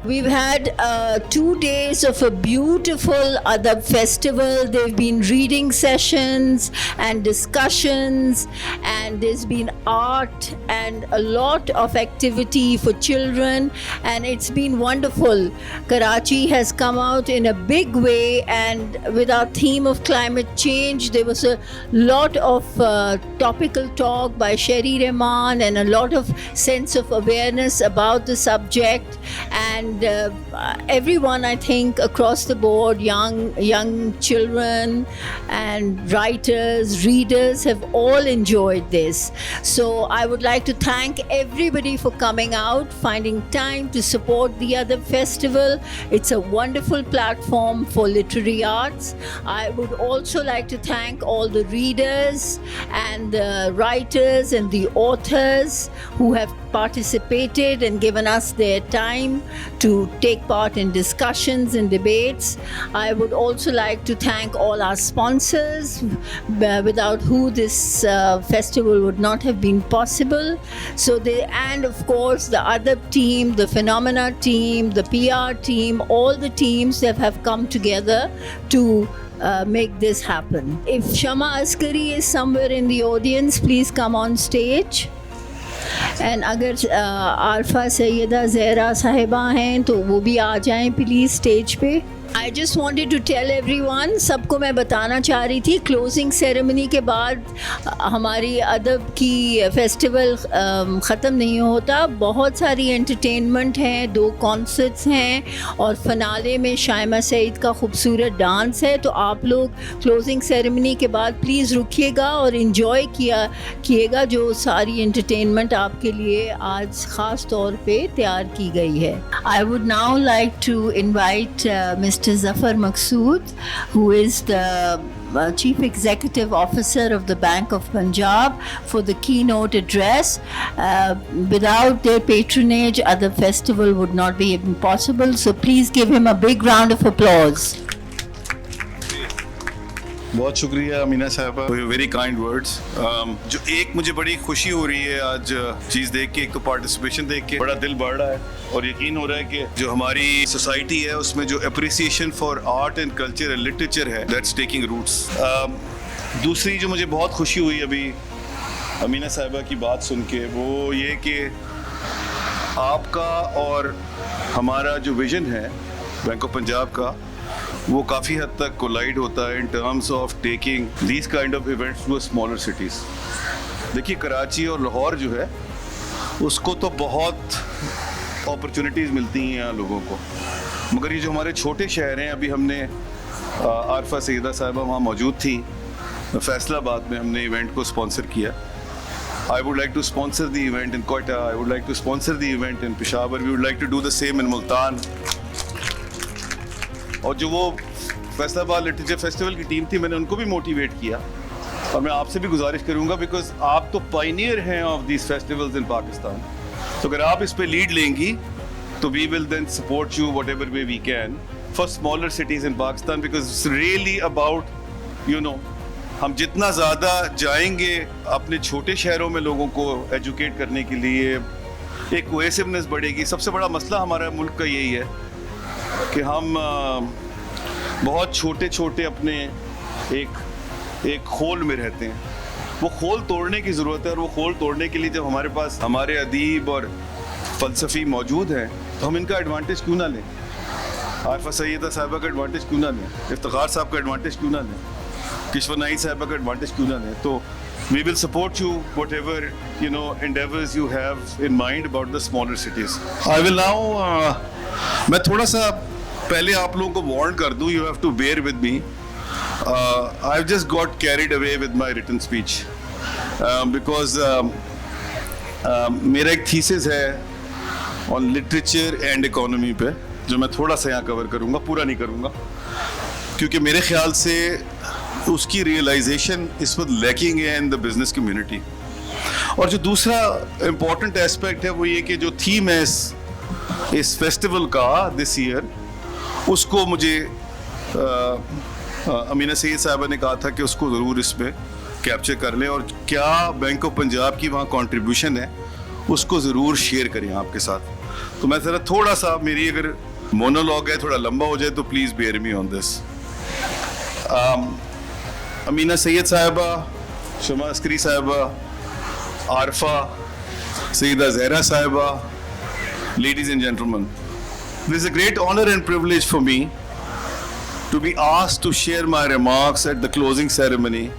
We've had 2 days of a beautiful Adab Festival. There have been reading sessions and discussions, and there's been art and a lot of activity for children, and it's been wonderful. Karachi has come out in a big way, and with our theme of climate change, there was a lot of topical talk by Sherry Rahman and a lot of sense of awareness about the subject. And everyone, I think, across the board, young children and writers, readers have all enjoyed this. So I would like to thank everybody for coming out, finding time to support the Adab Festival. It's a wonderful platform for literary arts. I would also like to thank all the readers and the writers and the authors who have participated and given us their time to take part in discussions and debates. I would also like to thank all our sponsors, without who this festival would not have been possible. And of course the Adab team, the Phenomena team, the PR team, all the teams that have come together to make this happen. If Shama Askari is somewhere in the audience, please come on stage. And अगर आरफा सैयदा ज़हरा साहिबा हैं तो वो भी आ जाएं please stage पे. I just wanted to tell everyone, सबको मैं बताना चाह रही थी, क्लोजिंग सेरेमनी के बाद हमारी अदब की फेस्टिवल ख़त्म नहीं होता. बहुत सारी एंटरटेनमेंट हैं, 2 कॉन्सर्ट्स हैं और फ़नाले में शाइमा सईद का खूबसूरत डांस है. तो आप लोग क्लोजिंग सेरेमनी के बाद प्लीज़ रुकिएगा और इन्जॉय किएगा जो सारी एंटरटेनमेंट आपके लिए आज ख़ास तौर पे तैयार की गई है. I would now like to invite Mr. Zafar Masud, who is the Chief Executive Officer of the Bank of Punjab, for the keynote address. Without their patronage, Adab Festival would not be possible. So please give him a big round of applause. बहुत शुक्रिया अमीना साहबा, very kind words. जो एक मुझे बड़ी खुशी हो रही है आज चीज़ देख के, एक तो पार्टिसिपेशन देख के बड़ा दिल बढ़ रहा है और यकीन हो रहा है कि जो हमारी सोसाइटी है उसमें जो appreciation for art and culture and literature है, दैट्स टेकिंग रूट्स. दूसरी जो मुझे बहुत खुशी हुई अभी अमीना साहबा की बात सुन के, वो ये कि आपका और हमारा जो विज़न है बैंक ऑफ पंजाब का, वो काफ़ी हद तक कोलाइड होता है in terms of taking these kind of events to smaller cities. देखिए कराची और लाहौर जो है उसको तो बहुत अपॉर्चुनिटीज़ मिलती हैं यहाँ लोगों को, मगर ये जो हमारे छोटे शहर हैं, अभी हमने आरफा सैयदा साहिबा वहाँ मौजूद थी, फैसलाबाद में हमने इवेंट को स्पॉन्सर किया. I would like to sponsor the event in Quetta. I would like to sponsor the event in Peshawar. We would like to do the same in Multan. और जो वो फैसलाबाद लिटरेचर फेस्टिवल की team थी, मैंने उनको भी motivate किया और मैं आपसे भी गुजारिश करूंगा, बिकॉज आप तो पायनियर हैं of these festivals in Pakistan. तो अगर आप इस पे लीड लेंगी तो we will then support you whatever way we can for smaller cities in Pakistan, because it's really about हम जितना ज़्यादा जाएंगे अपने छोटे शहरों में लोगों को एजुकेट करने के लिए, एक कोहेसिवनेस बढ़ेगी. सबसे बड़ा मसला हमारा मुल्क का यही है कि हम बहुत छोटे छोटे अपने एक खोल में रहते हैं. वो खोल तोड़ने की ज़रूरत है, और वो खोल तोड़ने के लिए जब हमारे पास हमारे अदीब और फ़लसफ़ी मौजूद हैं तो हम इनका एडवांटेज क्यों ना लें. आरफा सैयदा साहिबा का एडवांटेज क्यों ना लें, इफ्तिखार साहब का एडवांटेज क्यों ना लें, किश्वर नाइद साहिबा का एडवांटेज क्यों ना लें. तो we will support you whatever endeavors you have in mind about the smaller cities. I will now मैं थोड़ा सा पहले आप लोगों को वार्न कर दूं, you have to bear with me. I've just got carried away with my written speech because मेरा एक थीसिस है on literature and economy पे, जो मैं थोड़ा सा यहाँ कवर करूँगा, पूरा नहीं करूँगा, क्योंकि मेरे ख्याल से उसकी रियलाइजेशन इस वक्त लैकिंग है इन द बिजनेस कम्युनिटी. और जो दूसरा इम्पॉर्टेंट एस्पेक्ट है वो ये कि जो थीम है इस फेस्टिवल का दिस ईयर, उसको मुझे अमीना सईद साहिबा ने कहा था कि उसको ज़रूर इसमें कैप्चर कर लें, और क्या बैंक ऑफ पंजाब की वहाँ कंट्रीब्यूशन है उसको ज़रूर शेयर करें आपके साथ. तो मैं ज़रा थोड़ा सा, मेरी अगर मोनोलॉग है थोड़ा लंबा हो जाए तो please bear me on this. Amina Syed Sahiba, Shama Askari साहिबा, आरफा, सईदा जहरा साहिबा, ladies and gentlemen, this is a great honor and privilege for me to be asked to share my remarks at the closing ceremony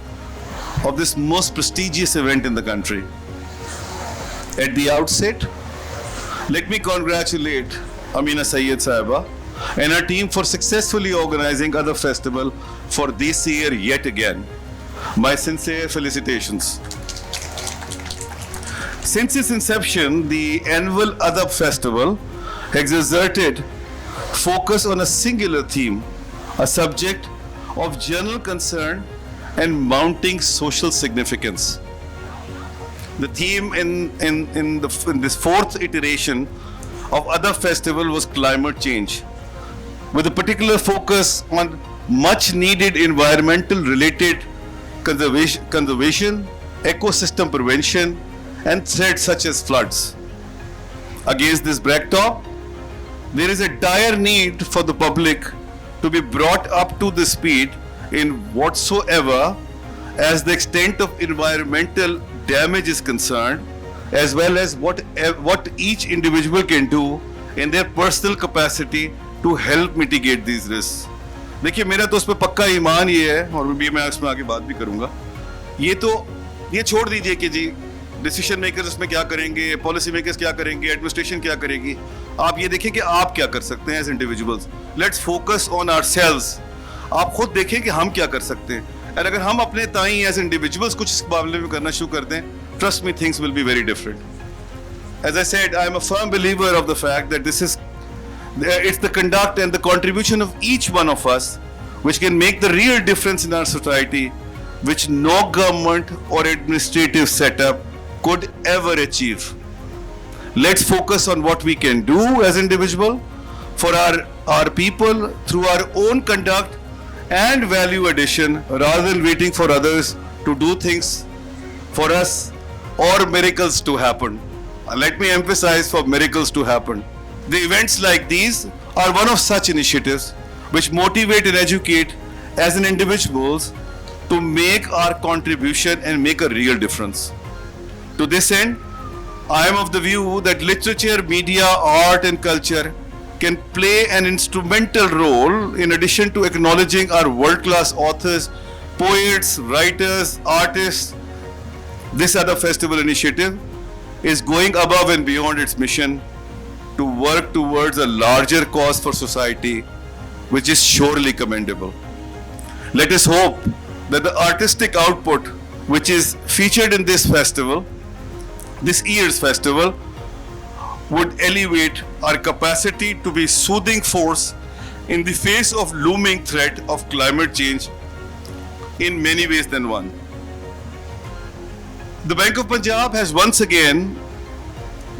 of this most prestigious event in the country. At the outset, let me congratulate Amina Sayyed Sahiba and her team for successfully organizing Adab Festival for this year yet again. My sincere felicitations. Since its inception, the annual Adab Festival has exerted focus on a singular theme, a subject of general concern and mounting social significance. The theme in this fourth iteration of Adab Festival was climate change, with a particular focus on much needed environmental related conservation, ecosystem prevention, and threats such as floods. Against this backdrop, there is a dire need for the public to be brought up to the speed in whatsoever as the extent of environmental damage is concerned, as well as what each individual can do in their personal capacity to help mitigate these risks. देखिए, मेरा तो उस पर पक्का ईमान ये है, और मैं इसमें आगे बात भी करूंगा. ये छोड़ दीजिए कि जी डिसीजन मेकर्स इसमें क्या करेंगे, पॉलिसी मेकर्स क्या करेंगे, एडमिनिस्ट्रेशन क्या करेगी. आप ये देखिए कि आप क्या कर सकते हैं as individuals. Let's focus on ourselves. आप खुद देखें कि हम क्या कर सकते हैं, और अगर हम अपने ताई एज इंडिविजुअल्स कुछ इस मामले में करना शुरू कर दें, trust me, things will be very different. As I said, I am a firm believer of the fact that it's the conduct and the contribution of each one of us which can make the real difference in our society, which no government or administrative setup could ever achieve. Let's focus on what we can do as individual for our people through our own conduct and value addition, rather than waiting for others to do things for us or miracles to happen. Let me emphasize, for miracles to happen. The events like these are one of such initiatives which motivate and educate as an individuals to make our contribution and make a real difference. To this end, I am of the view that literature, media, art and culture can play an instrumental role in addition to acknowledging our world-class authors, poets, writers, artists. This Adab Festival initiative is going above and beyond its mission to work towards a larger cause for society, which is surely commendable. Let us hope that the artistic output which is featured in this festival, this year's festival, would elevate our capacity to be soothing force in the face of looming threat of climate change in many ways than one. The Bank of Punjab has once again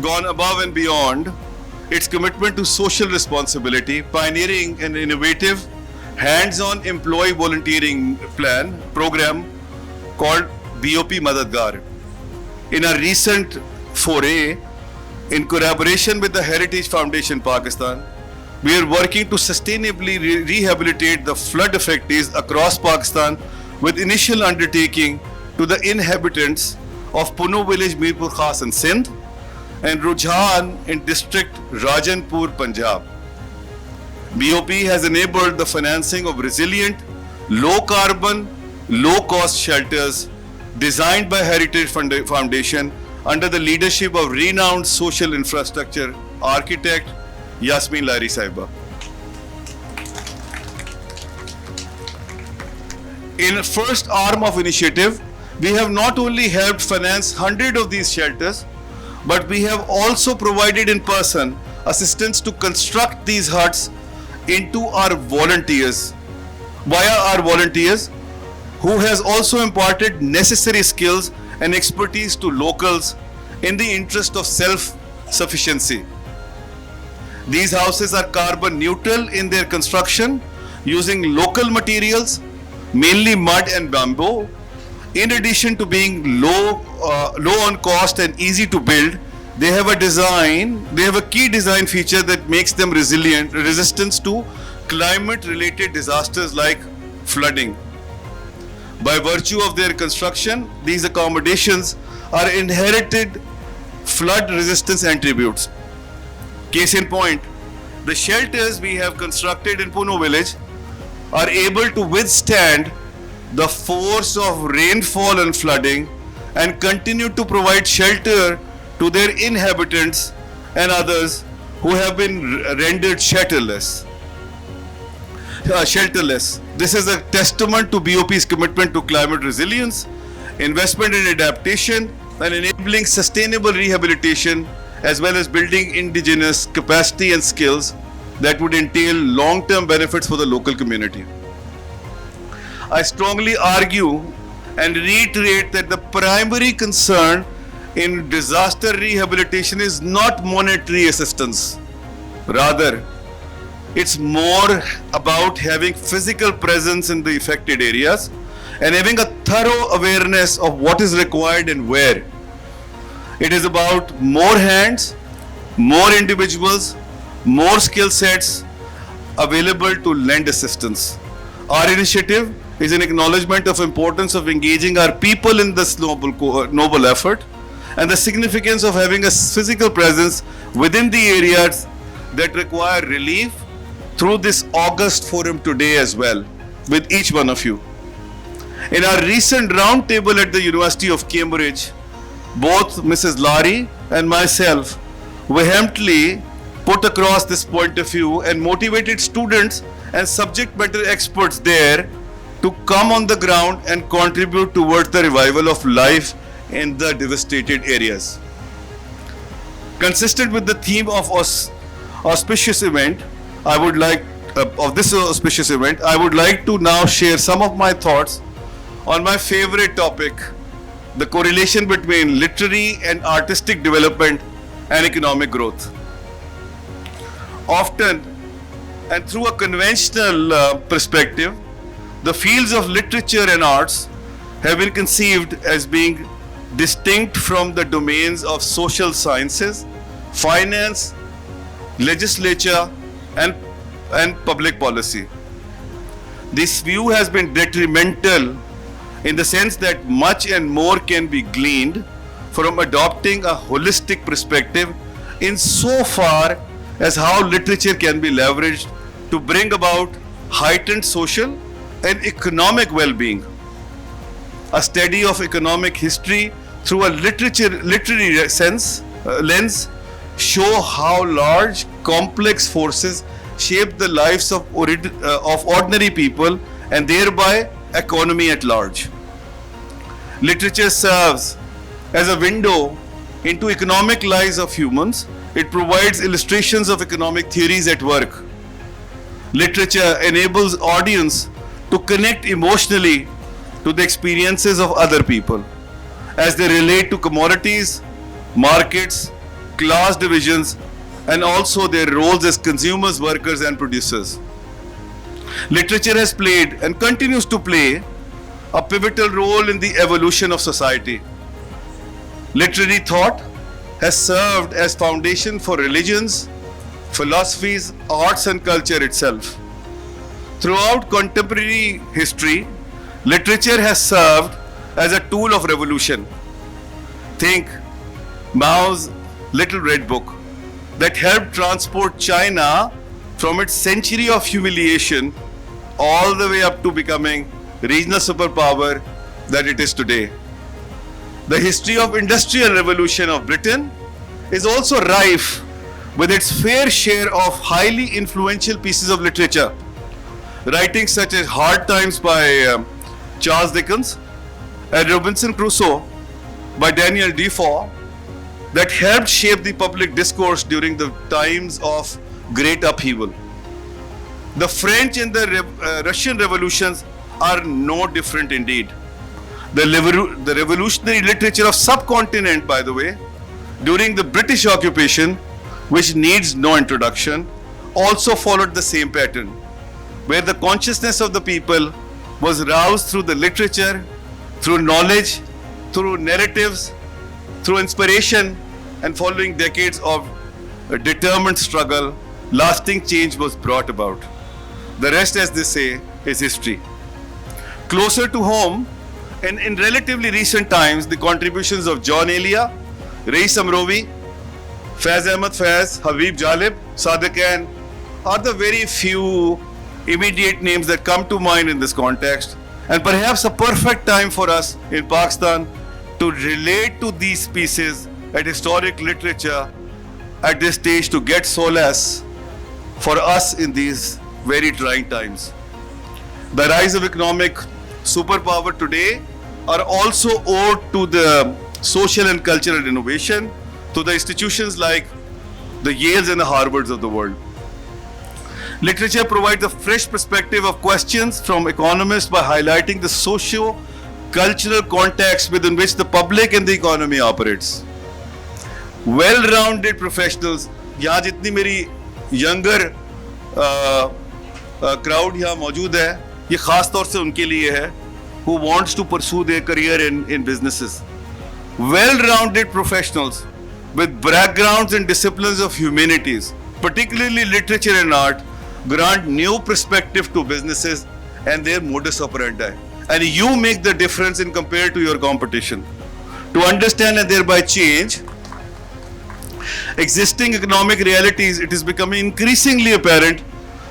gone above and beyond its commitment to social responsibility, pioneering an innovative hands-on employee volunteering program called BOP Madadgar. In a recent foray, in collaboration with the Heritage Foundation Pakistan, we are working to sustainably rehabilitate the flood affectees across Pakistan, with initial undertaking to the inhabitants of Puno village, Mirpur Khas in Sindh, and Rujhan in district Rajanpur, Punjab. BOP has enabled the financing of resilient, low carbon, low cost shelters designed by Heritage Foundation under the leadership of renowned social infrastructure architect Yasmin Lairi Sahiba. In the first arm of initiative, we have not only helped finance 100 of these shelters, but we have also provided in person assistance to construct these huts into our volunteers, via our volunteers, who has also imparted necessary skills and expertise to locals in the interest of self-sufficiency. These houses are carbon neutral in their construction, using local materials, mainly mud and bamboo. In addition to being low on cost and easy to build, they have a key design feature that makes them resistant to climate-related disasters like flooding. By virtue of their construction, these accommodations are inherited flood resistance attributes. Case in point, the shelters we have constructed in Puno village are able to withstand the force of rainfall and flooding and continue to provide shelter to their inhabitants and others who have been rendered shelterless. This is a testament to BOP's commitment to climate resilience, investment in adaptation, and enabling sustainable rehabilitation, as well as building indigenous capacity and skills that would entail long-term benefits for the local community. I strongly argue and reiterate that the primary concern in disaster rehabilitation is not monetary assistance. Rather, it's more about having physical presence in the affected areas and having a thorough awareness of what is required and where. It is about more hands, more individuals, more skill sets available to lend assistance. Our initiative is an acknowledgement of importance of engaging our people in this noble effort and the significance of having a physical presence within the areas that require relief through this august forum today as well, with each one of you. In our recent roundtable at the University of Cambridge, both Mrs. Lari and myself vehemently put across this point of view and motivated students and subject matter experts there to come on the ground and contribute towards the revival of life in the devastated areas. Consistent with the theme of auspicious event, I would like to now share some of my thoughts on my favorite topic, the correlation between literary and artistic development and economic growth. Often, and through a conventional perspective, the fields of literature and arts have been conceived as being distinct from the domains of social sciences, finance, legislature, and public policy. This view has been detrimental in the sense that much and more can be gleaned from adopting a holistic perspective in so far as how literature can be leveraged to bring about heightened social and economic well-being. A study of economic history through a literary lens show how large, complex forces shape the lives of ordinary people and thereby economy at large. Literature serves as a window into economic lives of humans. It provides illustrations of economic theories at work. Literature enables audience to connect emotionally to the experiences of other people as they relate to commodities, markets, class divisions, and also their roles as consumers, workers, and producers. Literature has played and continues to play a pivotal role in the evolution of society. Literary thought has served as foundation for religions, philosophies, arts, and culture itself. Throughout contemporary history, literature has served as a tool of revolution. Think Mao's Little Red Book that helped transport China from its century of humiliation all the way up to becoming regional superpower that it is today. The history of industrial revolution of Britain is also rife with its fair share of highly influential pieces of literature. Writings such as Hard Times by Charles Dickens and Robinson Crusoe by Daniel Defoe that helped shape the public discourse during the times of great upheaval. The French and the Russian revolutions are no different indeed. The revolutionary literature of subcontinent, by the way, during the British occupation, which needs no introduction, also followed the same pattern, where the consciousness of the people was roused through the literature, through knowledge, through narratives, through inspiration, and following decades of a determined struggle, lasting change was brought about. The rest, as they say, is history. Closer to home, and in relatively recent times, the contributions of John Elia, Reis Amrovi, Faiz Ahmad Faiz, Habib Jalib, Sadiq Khan are the very few immediate names that come to mind in this context, and perhaps a perfect time for us in Pakistan to relate to these pieces at historic literature at this stage to get solace for us in these very trying times. The rise of economic superpower today are also owed to the social and cultural innovation, to the institutions like the Yales and the Harvards of the world. Literature provides a fresh perspective of questions from economists by highlighting the socio-cultural context within which the public and the economy operates. Well-rounded professionals, यहाँ जितनी मेरी younger crowd यहाँ मौजूद है, ये खास तौर से उनके लिए है, who wants to pursue their career in businesses. Well-rounded professionals with backgrounds and disciplines of humanities, particularly literature and art, grant new perspective to businesses and their modus operandi. And you make the difference in compared to your competition. To understand and thereby change existing economic realities, it is becoming increasingly apparent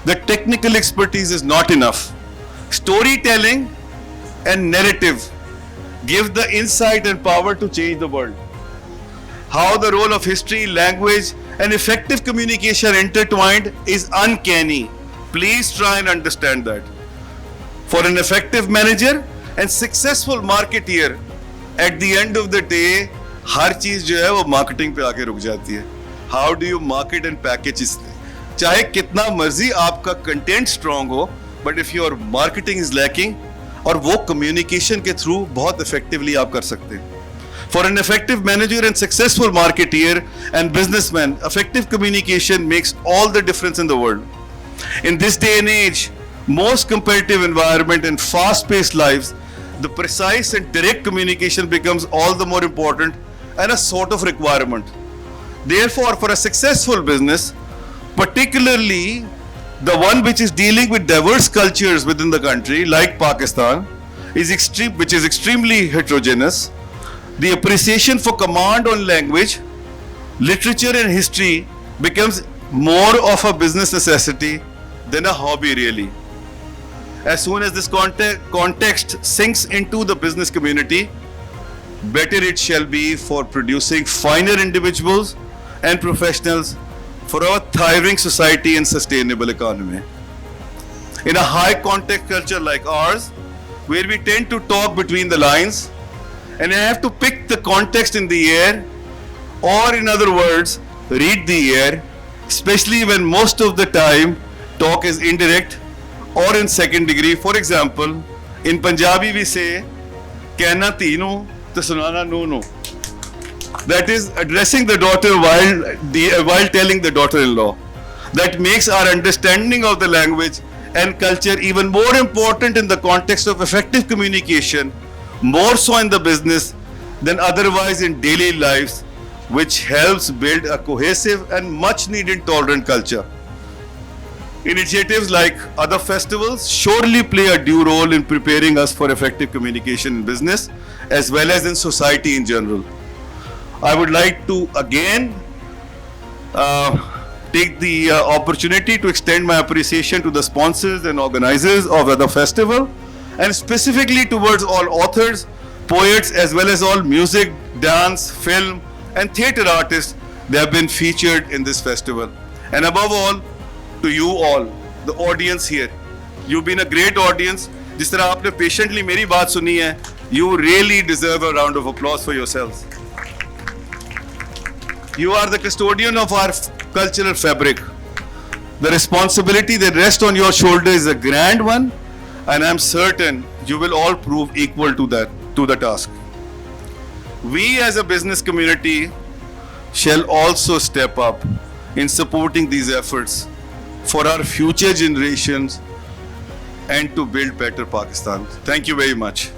that technical expertise is not enough. Storytelling and narrative give the insight and power to change the world. How the role of history, language, and effective communication intertwined is uncanny. Please try and understand that. For an effective manager and successful marketeer, at the end of the day, हर चीज जो है वो marketing पे आके रुक जाती है. How do you market and package इसलिए? चाहे कितना मर्जी आपका कंटेंट स्ट्रॉन्ग हो, but if your marketing is lacking, और वो कम्युनिकेशन के थ्रू बहुत इफेक्टिवली आप कर सकते हैं. For an effective manager and successful marketeer and businessman, effective communication makes all the difference in the world. In this day and age, most competitive environment and fast-paced lives, the precise and direct communication becomes all the more important and a sort of requirement. Therefore, for a successful business, particularly the one which is dealing with diverse cultures within the country, like Pakistan, which is extremely heterogeneous, the appreciation for command on language, literature and history becomes more of a business necessity than a hobby really. As soon as this context sinks into the business community, better it shall be for producing finer individuals and professionals for our thriving society and sustainable economy. In a high context culture like ours, where we tend to talk between the lines, and I have to pick the context in the air, or in other words, read the air, especially when most of the time talk is indirect or in second degree. For example, in Punjabi we say, "Kehna teenu to sunana no." That is addressing the daughter while telling the daughter-in-law. That makes our understanding of the language and culture even more important in the context of effective communication, more so in the business than otherwise in daily lives, which helps build a cohesive and much needed tolerant culture. Initiatives like Adab Festivals surely play a due role in preparing us for effective communication in business as well as in society in general. I would like to again take the opportunity to extend my appreciation to the sponsors and organizers of Adab Festival, and specifically towards all authors, poets, as well as all music, dance, film, and theatre artists that have been featured in this festival. And above all, to you all, the audience here. You've been a great audience. जिस तरह आपने patiently मेरी बात सुनी है, you really deserve a round of applause for yourselves. You are the custodian of our cultural fabric. The responsibility that rests on your shoulders is a grand one, and I'm certain you will all prove equal to the task. We as a business community shall also step up in supporting these efforts for our future generations and to build better Pakistan. Thank you very much.